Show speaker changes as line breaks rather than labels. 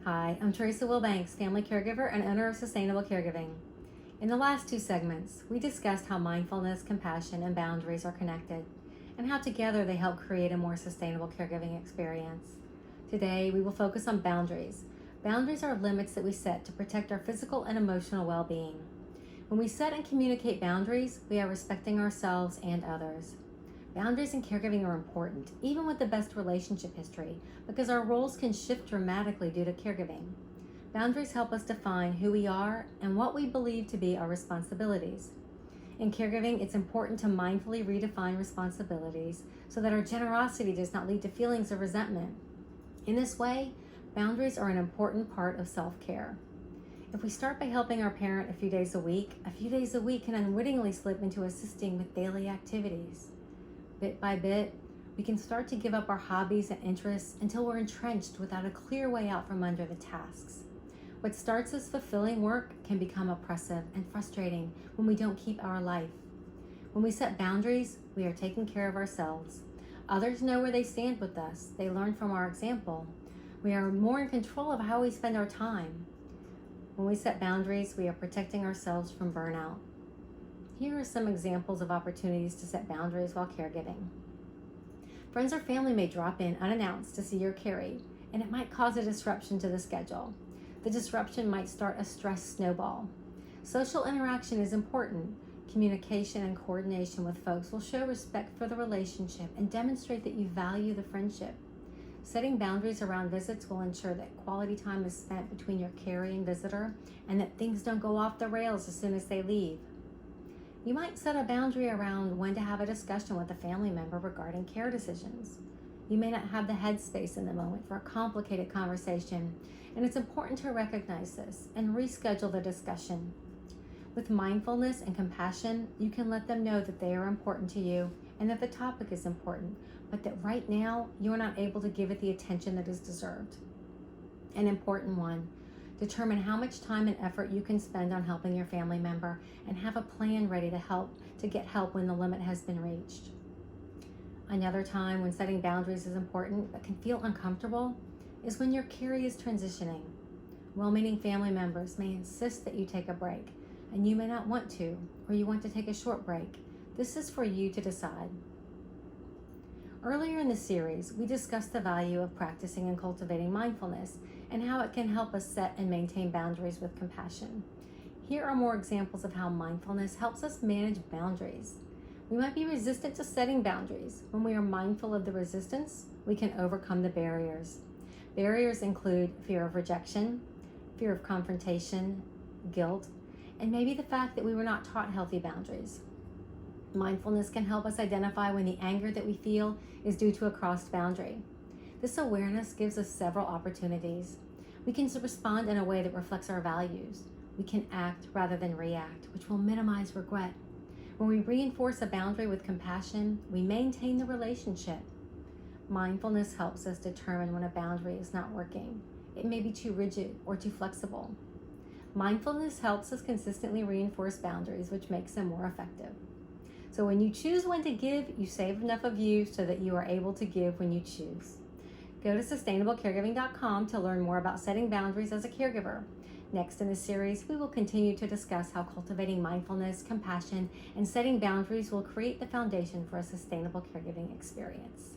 Hi, I'm Teresa Wilbanks, family caregiver and owner of Sustainable Caregiving. In the last two segments, we discussed how mindfulness, compassion, and boundaries are connected, and how together they help create a more sustainable caregiving experience. Today, we will focus on boundaries. Boundaries are limits that we set to protect our physical and emotional well-being. When we set and communicate boundaries, we are respecting ourselves and others. Boundaries in caregiving are important, even with the best relationship history, because our roles can shift dramatically due to caregiving. Boundaries help us define who we are and what we believe to be our responsibilities. In caregiving, it's important to mindfully redefine responsibilities so that our generosity does not lead to feelings of resentment. In this way, boundaries are an important part of self-care. If we start by helping our parent a few days a week can unwittingly slip into assisting with daily activities. Bit by bit, we can start to give up our hobbies and interests until we're entrenched without a clear way out from under the tasks. What starts as fulfilling work can become oppressive and frustrating when we don't keep our life. When we set boundaries, we are taking care of ourselves. Others know where they stand with us. They learn from our example. We are more in control of how we spend our time. When we set boundaries, we are protecting ourselves from burnout. Here are some examples of opportunities to set boundaries while caregiving. Friends or family may drop in unannounced to see your caring, and it might cause a disruption to the schedule. The disruption might start a stress snowball. Social interaction is important. Communication and coordination with folks will show respect for the relationship and demonstrate that you value the friendship. Setting boundaries around visits will ensure that quality time is spent between your caring visitor and that things don't go off the rails as soon as they leave. You might set a boundary around when to have a discussion with a family member regarding care decisions. You may not have the headspace in the moment for a complicated conversation, and it's important to recognize this and reschedule the discussion. With mindfulness and compassion, you can let them know that they are important to you and that the topic is important, but that right now you are not able to give it the attention that is deserved. An important one. Determine how much time and effort you can spend on helping your family member and have a plan ready to get help when the limit has been reached. Another time when setting boundaries is important but can feel uncomfortable is when your care is transitioning. Well-meaning family members may insist that you take a break, and you may not want to, or you want to take a short break. This is for you to decide. Earlier in the series, we discussed the value of practicing and cultivating mindfulness and how it can help us set and maintain boundaries with compassion. Here are more examples of how mindfulness helps us manage boundaries. We might be resistant to setting boundaries. When we are mindful of the resistance, we can overcome the barriers. Barriers include fear of rejection, fear of confrontation, guilt, and maybe the fact that we were not taught healthy boundaries. Mindfulness can help us identify when the anger that we feel is due to a crossed boundary. This awareness gives us several opportunities. We can respond in a way that reflects our values. We can act rather than react, which will minimize regret. When we reinforce a boundary with compassion, we maintain the relationship. Mindfulness helps us determine when a boundary is not working. It may be too rigid or too flexible. Mindfulness helps us consistently reinforce boundaries, which makes them more effective. So when you choose when to give, you save enough of you so that you are able to give when you choose. Go to sustainablecaregiving.com to learn more about setting boundaries as a caregiver. Next in the series, we will continue to discuss how cultivating mindfulness, compassion, and setting boundaries will create the foundation for a sustainable caregiving experience.